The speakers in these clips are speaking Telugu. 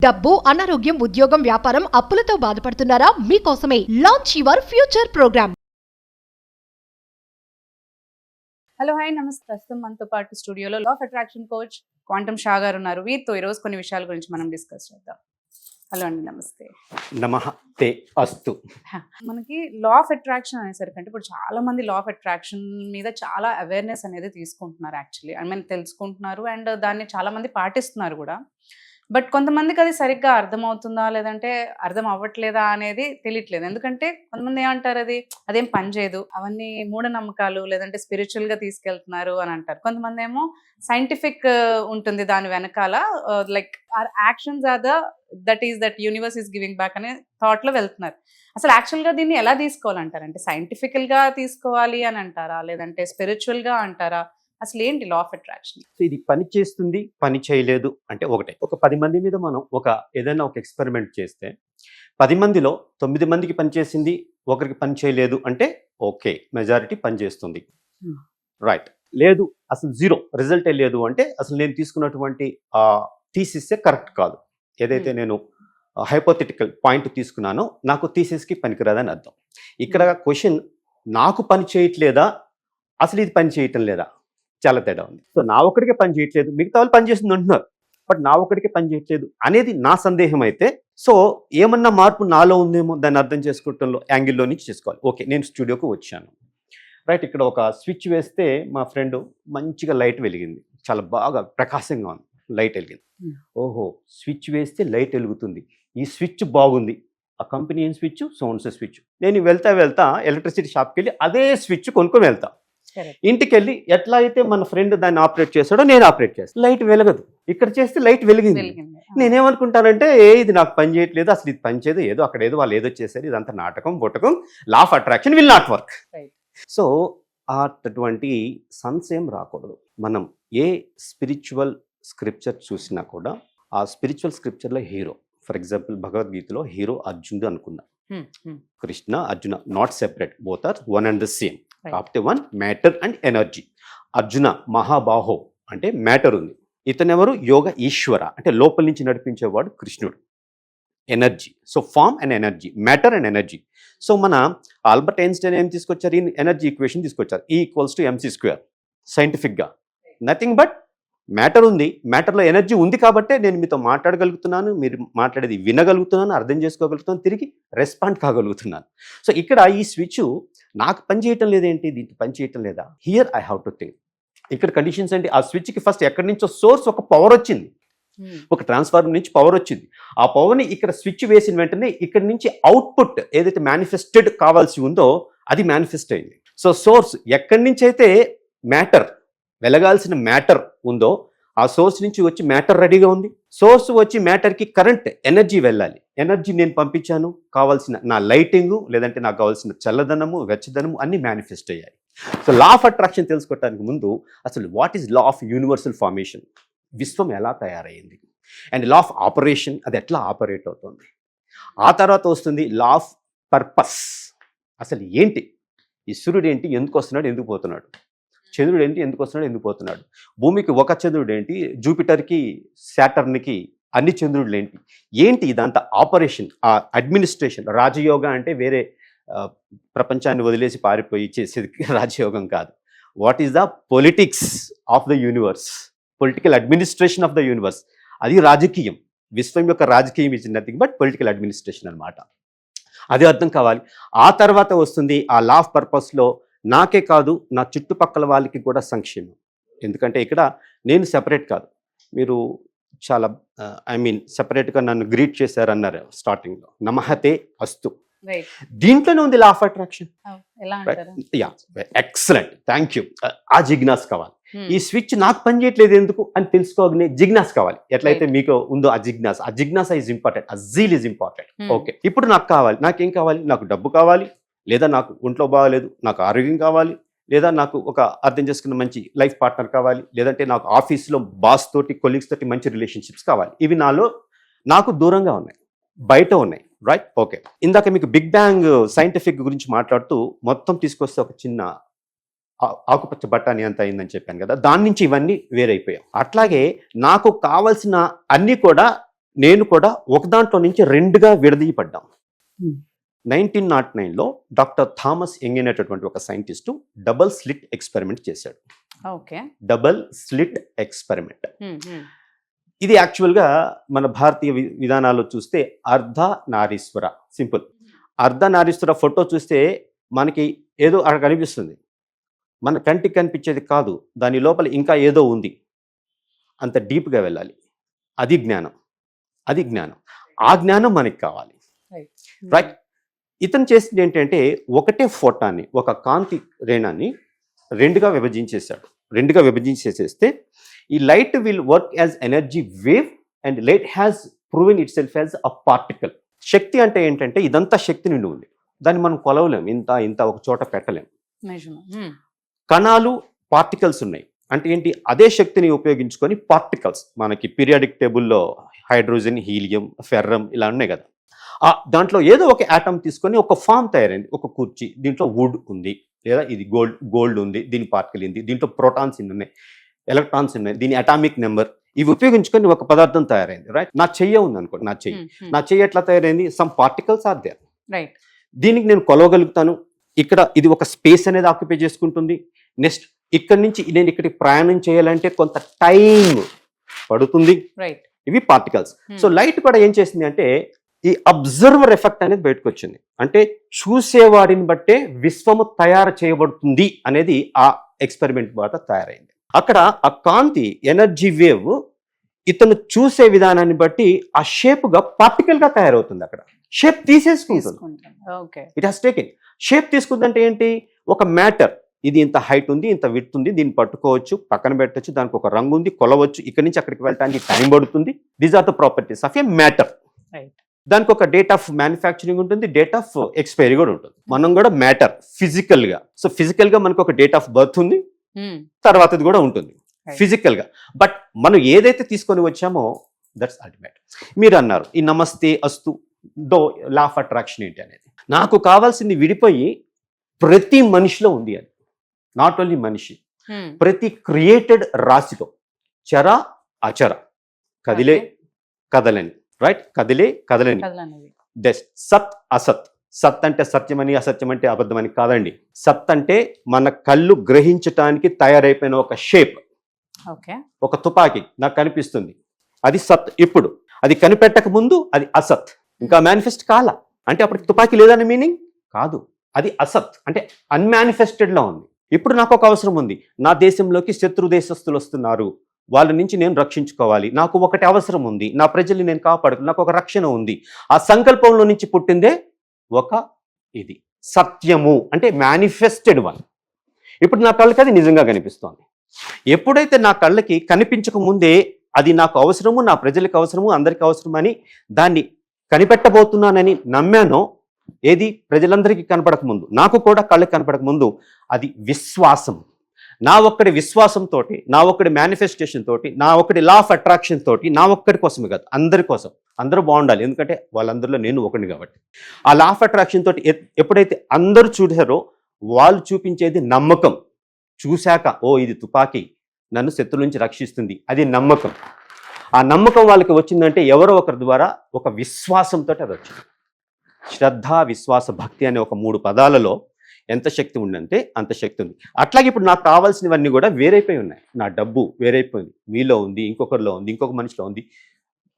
డబ్బు, అనారోగ్యం, ఉద్యోగం, వ్యాపారం, అప్పులతో బాధపడుతున్నారా? మీకోసమే launch your future program. Hello hi నమస్తే. ప్రస్తుతం మనతో పాటు స్టూడియోలో law of attraction coach Quantum Shah గారు ఉన్నారు. వీరితో ఈరోజు కొన్ని విషయాల గురించి మనం డిస్కస్ చేద్దాం. హలో అండి, నమస్తే. నమస్తే అస్తు. మనకి లా ఆఫ్ అట్రాక్షన్ అనేసరికి అంటే ఇప్పుడు చాలా మంది లా ఆఫ్ అట్రాక్షన్ మీద చాలా అవేర్నెస్ అనేది తీసుకుంటున్నారు. యాక్చువల్లీ ఐ మీన్ తెలుసుకుంటున్నారు అండ్ దాన్ని చాలా మంది పాటిస్తున్నారు కూడా. బట్ కొంతమందికి అది సరిగ్గా అర్థమవుతుందా లేదంటే అర్థం అవ్వట్లేదా అనేది తెలియట్లేదు. ఎందుకంటే కొంతమంది ఏమంటారు, అదేం పని చేయదు, అవన్నీ మూఢనమ్మకాలు లేదంటే స్పిరిచువల్గా తీసుకెళ్తున్నారు అని అంటారు. కొంతమంది ఏమో సైంటిఫిక్ ఉంటుంది దాని వెనకాల, like our actions are that universe is giving back అనే థాట్లో వెళ్తున్నారు. అసలు యాక్చువల్గా దీన్ని ఎలా తీసుకోవాలంటారు? అంటే సైంటిఫికల్గా తీసుకోవాలి అని అంటారా లేదంటే స్పిరిచువల్గా అంటారా? అసలు ఏంటి లా ఆఫ్ అట్రాక్షన్? ఇది పని చేస్తుంది, పని చేయలేదు అంటే ఒకటే. ఒక 10 మంది మీద మనం ఏదైనా ఒక ఎక్స్పెరిమెంట్ చేస్తే 10 మందిలో 9 మందికి పని చేసింది, ఒకరికి పని చేయలేదు అంటే ఓకే, మెజారిటీ పని చేస్తుంది, రైట్. లేదు అసలు జీరో రిజల్టే లేదు అంటే అసలు నేను తీసుకున్నటువంటి థీసిస్ కరెక్ట్ కాదు. ఏదైతే నేను హైపోథెటికల్ పాయింట్ తీసుకున్నానో నాకు థీసిస్కి పనికిరాదని అర్థం. ఇక్కడ క్వశ్చన్ నాకు పని చేయట్లేదా, అసలు ఇది పని చేయటం లేదా, చాలా తేడా ఉంది. సో నా ఒక్కడికే పని చేయట్లేదు, మిగతా వాళ్ళు పని చేస్తుంది అంటున్నారు, బట్ నా ఒక్కడికే పని చేయట్లేదు అనేది నా సందేహం అయితే, సో ఏమన్నా మార్పు నాలో ఉందేమో దాన్ని అర్థం చేసుకోవటంలో యాంగిల్లో నుంచి చేసుకోవాలి. ఓకే, నేను స్టూడియోకి వచ్చాను, రైట్. ఇక్కడ ఒక స్విచ్ వేస్తే మా ఫ్రెండ్ మంచిగా లైట్ వెలిగింది, చాలా బాగా ప్రకాశంగా ఉంది, లైట్ వెలిగింది. ఓహో, స్విచ్ వేస్తే లైట్ వెలుగుతుంది, ఈ స్విచ్ బాగుంది, ఆ కంపెనీ ఏం స్విచ్, సోన్స్ స్విచ్. నేను వెళ్తా ఎలక్ట్రిసిటీ షాప్కి వెళ్ళి అదే స్విచ్ కొనుక్కొని వెళ్తా. ఇంటికి వెళ్ళి ఎట్లా అయితే మన ఫ్రెండ్ దాన్ని ఆపరేట్ చేస్తాడో నేను ఆపరేట్ చేస్తాను, లైట్ వెలగదు. ఇక్కడ చేస్తే లైట్ వెలిగింది. నేనేమనుకుంటానంటే ఇది నాకు పని చేయట్లేదు, అసలు ఇది పని చేయదు, ఏదో అక్కడ ఏదో వాళ్ళు ఏదో చేశారు, ఇదంతా నాటకం బొటకం, law of attraction will not work. So అటువంటి సన్స్ ఏం రాకూడదు. మనం ఏ స్పిరిచువల్ స్క్రిప్చర్ చూసినా కూడా ఆ స్పిరిచువల్ స్క్రిప్చర్లో హీరో, ఫర్ ఎగ్జాంపుల్ భగవద్గీతలో హీరో అర్జునుడు అనుకుందాం, Krishna Arjuna not separate, both are one and the same. కాకపోతే one matter and energy. Arjuna మహాబాహో అంటే మ్యాటర్ ఉంది, ఇతనెవరు యోగ ఈశ్వర అంటే లోపల నుంచి నడిపించేవాడు కృష్ణుడు, energy. So form and energy, matter and energy. So మన ఆల్బర్ట్ ఐన్స్టైన్ ఏం తీసుకొచ్చారు, ఈ ఎనర్జీ ఈక్వేషన్ తీసుకొచ్చారు, E=mc². సైంటిఫిక్గా నథింగ్ బట్ మ్యాటర్ ఉంది, మ్యాటర్లో ఎనర్జీ ఉంది కాబట్టే నేను మీతో మాట్లాడగలుగుతున్నాను, మీరు మాట్లాడేది వినగలుగుతున్నాను, అర్థం చేసుకోగలుగుతున్నాను, తిరిగి రెస్పాండ్ కాగలుగుతున్నాను. సో ఇక్కడ ఈ స్విచ్ నాకు పని చేయటం లేదేంటి, దీనికి పని చేయటం లేదా, here I have to think. ఇక్కడ కండిషన్స్ ఏంటి, ఆ స్విచ్కి ఫస్ట్ ఎక్కడి నుంచో సోర్స్ ఒక పవర్ వచ్చింది, ఒక ట్రాన్స్ఫార్మర్ నుంచి పవర్ వచ్చింది. ఆ పవర్ని ఇక్కడ స్విచ్ వేసిన వెంటనే ఇక్కడ నుంచి అవుట్పుట్ ఏదైతే మేనిఫెస్టెడ్ కావాల్సి ఉందో అది మేనిఫెస్ట్ అయింది. సో సోర్స్ ఎక్కడి నుంచి అయితే మ్యాటర్ వెలగాల్సిన మ్యాటర్ ఉందో ఆ సోర్స్ నుంచి వచ్చి మ్యాటర్ రెడీగా ఉంది. సోర్స్ వచ్చి మ్యాటర్కి కరెంట్ ఎనర్జీ వెళ్ళాలి, ఎనర్జీ నేను పంపించాను, కావాల్సిన నా లైటింగు లేదంటే నాకు కావాల్సిన చల్లదనము వెచ్చదనము అన్నీ మేనిఫెస్ట్ అయ్యాయి. సో లా ఆఫ్ అట్రాక్షన్ తెలుసుకోవడానికి ముందు అసలు what is law of universal formation, విశ్వం ఎలా తయారైంది, అండ్ లా ఆఫ్ ఆపరేషన్ అది ఎట్లా ఆపరేట్ అవుతుంది. ఆ తర్వాత వస్తుంది లా ఆఫ్ పర్పస్, అసలు ఏంటి, ఈ సూర్యుడు ఏంటి, ఎందుకు వస్తున్నాడు, ఎందుకు పోతున్నాడు, చంద్రుడు ఏంటి, ఎందుకు వస్తున్నాడు, ఎందుకు పోతున్నాడు, భూమికి ఒక చంద్రుడు ఏంటి, జూపిటర్కి శాటర్న్కి అన్ని చంద్రుడులు ఏంటి ఇదంతా ఆపరేషన్, ఆ అడ్మినిస్ట్రేషన్. రాజయోగం అంటే వేరే ప్రపంచాన్ని వదిలేసి పారిపోయి చేసేది రాజయోగం కాదు. What is the politics of the universe, political administration of the universe, అది రాజకీయం. విశ్వం యొక్క రాజకీయం is nothing but political administration అనమాట. అది అర్థం కావాలి. ఆ తర్వాత వస్తుంది ఆ లా ఆఫ్ పర్పస్లో నాకే కాదు నా చుట్టుపక్కల వాళ్ళకి కూడా సంక్షేమం. ఎందుకంటే ఇక్కడ నేను సెపరేట్ కాదు, మీరు చాలా సెపరేట్గా నన్ను గ్రీట్ చేశారన్నారు స్టార్టింగ్లో, నమహతే అస్తు, దీంట్లోనే ఉంది లా of attraction. Excellent, thank you. ఆ జిజ్ఞాస కావాలి. ఈ స్విచ్ నాకు పని చేయట్లేదు ఎందుకు అని తెలుసుకోగానే జిజ్ఞాస కావాలి. ఎట్లయితే మీకు ఉందో ఆ జిజ్ఞాస ఈజ్ ఇంపార్టెంట్, ఆ జీల్ ఈజ్ ఇంపార్టెంట్. ఓకే, ఇప్పుడు నాకు కావాలి, నాకేం కావాలి, నాకు డబ్బు కావాలి, లేదా నాకు ఒంట్లో బాగాలేదు, నాకు ఆరోగ్యం కావాలి, లేదా నాకు ఒక అర్థం చేసుకున్న మంచి లైఫ్ పార్ట్నర్ కావాలి, లేదంటే నాకు ఆఫీస్లో బాస్ తోటి కొలీగ్స్ తోటి మంచి రిలేషన్షిప్స్ కావాలి. ఇవి నాకు దూరంగా ఉన్నాయి, బయట ఉన్నాయి, రైట్. ఓకే, ఇందాక మీకు బిగ్ బ్యాంగ్ సైంటిఫిక్ గురించి మాట్లాడుతూ మొత్తం తీసుకొస్తే ఒక చిన్న ఆకుపచ్చ బట్టాని అంత అయిందని చెప్పాను కదా, దాని నుంచి ఇవన్నీ వేరైపోయాం. అట్లాగే నాకు కావాల్సిన అన్నీ కూడా నేను కూడా ఒక దాంట్లో నుంచి రెండుగా విడదీయపడ్డాం. Hmm. 1909లో డాక్టర్ థామస్ యంగ్ అనేటటువంటి ఒక సైంటిస్టు డబుల్ స్లిట్ ఎక్స్పెరిమెంట్ చేశాడు. ఓకే. డబుల్ స్లిట్ ఎక్స్పెరిమెంట్ ఇది యాక్చువల్గా మన భారతీయ విధానాల్లో చూస్తే అర్ధ నారీశ్వర, సింపుల్. అర్ధ నారీశ్వర ఫోటో చూస్తే మనకి ఏదో అక్కడ కనిపిస్తుంది, మన కంటికి కనిపించేది కాదు, దాని లోపల ఇంకా ఏదో ఉంది. అంత డీప్గా వెళ్ళాలి. అది జ్ఞానం, అది జ్ఞానం. ఆ జ్ఞానం మనకి కావాలి, రైట్? ఇతను చేసింది ఏంటంటే ఒకటే ఫోటాన్ని, ఒక కాంతి రేణాన్ని రెండుగా విభజించేసేస్తే ఈ light will work as energy wave and light has proven itself as a particle. శక్తి అంటే ఏంటంటే ఇదంతా శక్తి నిండి ఉంది, దాన్ని మనం కొలవలేం, ఇంత ఒక చోట పెట్టలేం. కణాలు పార్టికల్స్ ఉన్నాయి అంటే ఏంటి, అదే శక్తిని ఉపయోగించుకొని పార్టికల్స్ మనకి పీరియాడిక్ టేబుల్లో హైడ్రోజన్, హీలియం, ఫెర్రం ఇలా ఉన్నాయి కదా, దాంట్లో ఏదో ఒక ఆటమ్ తీసుకొని ఒక ఫామ్ తయారైంది. ఒక కుర్చీ, దీంట్లో వుడ్ ఉంది, లేదా ఇది గోల్డ్ ఉంది, దీని పార్టికల్ ఉంది, దీంట్లో ప్రోటాన్స్ ఇన్ని ఉన్నాయి, ఎలక్ట్రాన్స్ ఉన్నాయి, దీని అటామిక్ నెంబర్, ఇవి ఉపయోగించుకొని ఒక పదార్థం తయారైంది, రైట్? నా చెయ్యి ఉంది అనుకోండి, నా చెయ్యి ఎట్లా తయారైంది? Some particles are there, right? దీనికి నేను కొలవగలుగుతాను. ఇక్కడ ఇది ఒక స్పేస్ అనేది ఆక్యుపై చేసుకుంటుంది. నెక్స్ట్ ఇక్కడి నుంచి నేను ఇక్కడికి ప్రయాణం చేయాలంటే కొంత టైం పడుతుంది, రైట్? ఇవి పార్టికల్స్. సో లైట్ కూడా ఏం చేసింది అంటే ఈ అబ్జర్వర్ ఎఫెక్ట్ అనేది బయటకు వచ్చింది. అంటే చూసేవాడిని బట్టే విశ్వము తయారు చేయబడుతుంది అనేది ఆ ఎక్స్పెరిమెంట్ ద్వారా తయారైంది. అక్కడ ఆ కాంతి ఎనర్జీ వేవ్ ఇతను చూసే విధానాన్ని బట్టి ఆ షేప్ గా పార్టికల్ గా తయారవుతుంది. అక్కడ షేప్ తీసేసుకుంటుంది. It has taken shape. తీసుకుందంటే ఏంటి, ఒక మ్యాటర్, ఇది ఇంత హైట్ ఉంది, ఇంత విడ్త్ ఉంది, దీన్ని పట్టుకోవచ్చు, పక్కన పెట్టచ్చు, దానికి ఒక రంగు ఉంది, కొలవచ్చు, ఇక్కడి నుంచి అక్కడికి వెళ్ళడానికి టైం పడుతుంది. These are the properties of a matter. దానికి ఒక డేట్ ఆఫ్ మ్యానుఫ్యాక్చరింగ్ ఉంటుంది, డేట్ ఆఫ్ ఎక్స్పైరీ కూడా ఉంటుంది. మనం కూడా మ్యాటర్ ఫిజికల్ గా, సో ఫిజికల్ గా మనకు ఒక డేట్ ఆఫ్ బర్త్ ఉంది, తర్వాతది కూడా ఉంటుంది ఫిజికల్ గా. బట్ మనం ఏదైతే తీసుకొని వచ్చామో దట్స్ అల్టిమేట్. మీరు అన్నారు ఈ నమస్తే అస్తు దో లా ఆఫ్ అట్రాక్షన్ ఏంటి అనేది. నాకు కావాల్సింది విడిపోయి ప్రతి మనిషిలో ఉంది అది. నాట్ ఓన్లీ మనిషి, ప్రతి క్రియేటెడ్ రాశిలో చర అచర, కదిలే కదలని, రైట్? కదిలే కదలని, సత్ అసత్. సత్ అంటే సత్యమని, అసత్యం అంటే అబద్ధమని కాదండి. సత్ అంటే మన కళ్ళు గ్రహించటానికి తయారైపోయిన ఒక షేప్. ఒక తుపాకీ నాకు కనిపిస్తుంది, అది సత్. ఇప్పుడు అది కనిపెట్టక ముందు అది అసత్, ఇంకా మేనిఫెస్ట్ కాల అంటే అప్పటికి తుపాకీ లేదని మీనింగ్ కాదు. అది అసత్ అంటే అన్మానిఫెస్టెడ్ లో ఉంది. ఇప్పుడు నాకు ఒక అవసరం ఉంది, నా దేశంలోకి శత్రు దేశస్తులు వస్తున్నారు, వాళ్ళ నుంచి నేను రక్షించుకోవాలి, నాకు ఒకటి అవసరం ఉంది, నా ప్రజల్ని నేను కాపాడుకు, నాకు ఒక రక్షణ ఉంది. ఆ సంకల్పంలో నుంచి పుట్టిందే ఒక ఇది సత్యము, అంటే మేనిఫెస్టెడ్ వన్. ఇప్పుడు నా కళ్ళకి అది నిజంగా కనిపిస్తోంది. ఎప్పుడైతే నా కళ్ళకి కనిపించక ముందే అది నాకు అవసరము, నా ప్రజలకు అవసరము, అందరికీ అవసరమని దాన్ని కనిపెట్టబోతున్నానని నమ్మానో, ఏది ప్రజలందరికీ కనపడక ముందు, నాకు కూడా కళ్ళకి కనపడక ముందు, అది విశ్వాసం. నా ఒక్కడి విశ్వాసంతో, నా ఒక్కడి మేనిఫెస్టేషన్ తోటి, నా ఒక్కడి లా ఆఫ్ అట్రాక్షన్ తోటి, నా ఒక్కడి కోసమే కాదు, అందరి కోసం, అందరూ బాగుండాలి, ఎందుకంటే వాళ్ళందరిలో నేను ఒకడిని కాబట్టి. ఆ లా ఆఫ్ అట్రాక్షన్ తోటి ఎప్పుడైతే అందరూ చూసారో, వాళ్ళు చూపించేది నమ్మకం. చూశాక ఓ ఇది తుపాకీ నన్ను శత్రువుల నుంచి రక్షిస్తుంది, అది నమ్మకం. ఆ నమ్మకం వాళ్ళకి వచ్చిందంటే ఎవరో ఒకరి ద్వారా ఒక విశ్వాసంతో అది వచ్చింది. శ్రద్ధ, విశ్వాస, భక్తి అనే ఒక 3 పదాలలో ఎంత శక్తి ఉందంటే అంత శక్తి ఉంది. అట్లాగే ఇప్పుడు నాకు కావాల్సినవన్నీ కూడా వేరైపోయి ఉన్నాయి. నా డబ్బు వేరైపోయింది, మీలో ఉంది, ఇంకొకరిలో ఉంది, ఇంకొక మనిషిలో ఉంది,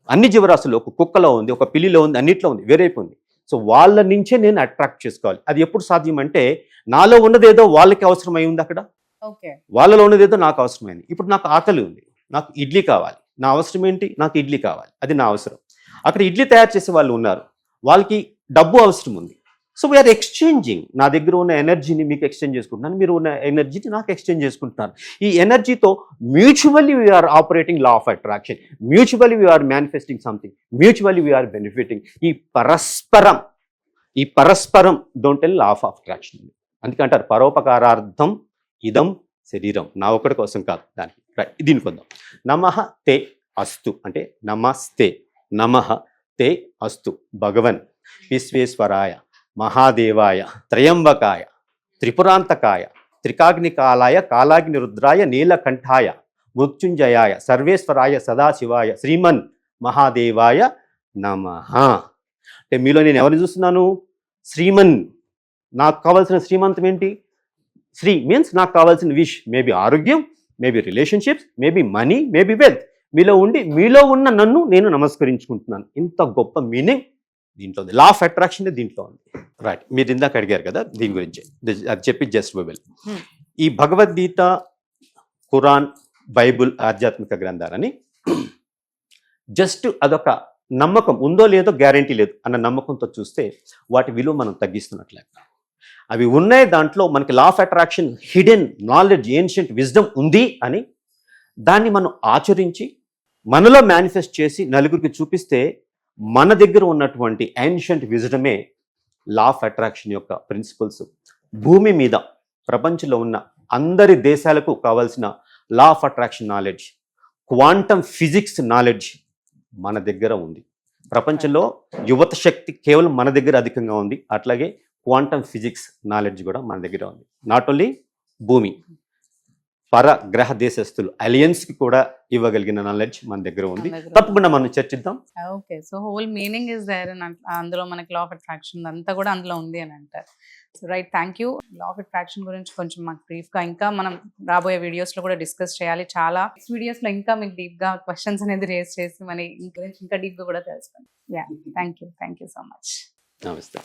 అన్ని జీవరాశుల్లో, ఒక కుక్కలో ఉంది, ఒక పిల్లిలో ఉంది, అన్నిట్లో ఉంది, వేరైపోయింది. సో వాళ్ళ నుంచే నేను అట్రాక్ట్ చేసుకోవాలి. అది ఎప్పుడు సాధ్యం అంటే నాలో ఉన్నదేదో వాళ్ళకి అవసరమై ఉంది, అక్కడ వాళ్ళలో ఉన్నదేదో నాకు అవసరమైంది. ఇప్పుడు నాకు ఆకలి ఉంది, నాకు ఇడ్లీ కావాలి, నా అవసరం ఏంటి, నాకు ఇడ్లీ కావాలి, అది నా అవసరం. అక్కడ ఇడ్లీ తయారు చేసే వాళ్ళు ఉన్నారు, వాళ్ళకి డబ్బు అవసరం ఉంది. So we are exchanging. నా దగ్గర ఉన్న ఎనర్జీని మీకు ఎక్స్చేంజ్ చేసుకుంటున్నాను, మీరు ఉన్న ఎనర్జీని నాకు ఎక్స్చేంజ్ చేసుకుంటున్నారు. ఈ ఎనర్జీతో mutually we are operating law of attraction, mutually we are manifesting something, mutually we are benefiting. ఈ పరస్పరం don't tell law of attraction. అందుకే అంటారు పరోపకారార్థం ఇదం శరీరం, నా ఒక్కడి కోసం కాదు. దానికి దీనికి వద్దాం. నమః తే అస్తు అంటే నమస్తే, నమః తే అస్తు. భగవన్ విశ్వేశ్వరాయ, మహాదేవాయ, త్రయంబకాయ, త్రిపురాంతకాయ, త్రికాగ్నికాలాయ, కాలాగ్ని రుద్రాయ, నీలకంఠాయ, మృత్యుంజయాయ, సర్వేశ్వరాయ, సదాశివాయ, శ్రీమన్ మహాదేవాయ నమః. అంటే మీలో నేను ఎవరిని చూస్తున్నాను? శ్రీమన్. నాకు కావాల్సిన శ్రీమంతం ఏంటి? శ్రీ మీన్స్ నాకు కావాల్సిన విష్, మేబీ ఆరోగ్యం, maybe relationships, maybe money, maybe wealth. మీలో ఉన్న నన్ను నేను నమస్కరించుకుంటున్నాను. ఇంత గొప్ప మీనింగ్ దీంట్లో ఉంది. లా ఆఫ్ అట్రాక్షన్ దీంట్లో ఉంది. రైట్, మీరు ఇందాక అడిగారు కదా దీని గురించి, అది చెప్పి జస్ట్ విల్. ఈ భగవద్గీత, ఖురాన్, బైబుల్ ఆధ్యాత్మిక గ్రంథాలని జస్ట్ అదొక నమ్మకం, ఉందో లేదో గ్యారంటీ లేదు అన్న నమ్మకంతో చూస్తే వాటి విలువ మనం తగ్గిస్తున్నట్లే. అవి ఉన్నాయి, దాంట్లో మనకి లా of attraction, hidden knowledge, ancient wisdom ఉంది అని దాన్ని మనం ఆచరించి మనలో మేనిఫెస్ట్ చేసి నలుగురికి చూపిస్తే మన దగ్గర ఉన్నటువంటి ఏన్షియంట్ విజ్డమే లా ఆఫ్ అట్రాక్షన్ యొక్క ప్రిన్సిపల్స్. భూమి మీద ప్రపంచంలో ఉన్న అందరి దేశాలకు కావాల్సిన లా of attraction knowledge, quantum physics knowledge మన దగ్గర ఉంది. ప్రపంచంలో యువత శక్తి కేవలం మన దగ్గర అధికంగా ఉంది. అట్లాగే క్వాంటమ్ ఫిజిక్స్ నాలెడ్జ్ కూడా మన దగ్గర ఉంది. నాట్ ఓన్లీ భూమి, పరగ్రహ దేశస్తులు అలియన్స్కి కూడా ఇవ్వగలిగిన నాలెడ్జ్ మన దగ్గర ఉంది. తప్పకుండా మనం చర్చిద్దాం. Okay, so whole meaning is there, అందులో మనకి లా ఆఫ్ అట్రాక్షన్ అంతా కూడా అందులో ఉంది అని అంటారు. So right, thank you. Law of attraction గురించి కొంచెం మాకు బ్రీఫ్గా ఇంకా మనం రాబోయే వీడియోస్లో కూడా డిస్కస్ చేయాలి. చాలా వీడియోస్లో ఇంకా మీకు డీప్గా క్వశ్చన్స్ అనేది రేస్ చేసి మన గురించి ఇంకా డీప్గా కూడా తెలుసుకోండి. Yeah, thank you so much. నమస్తే.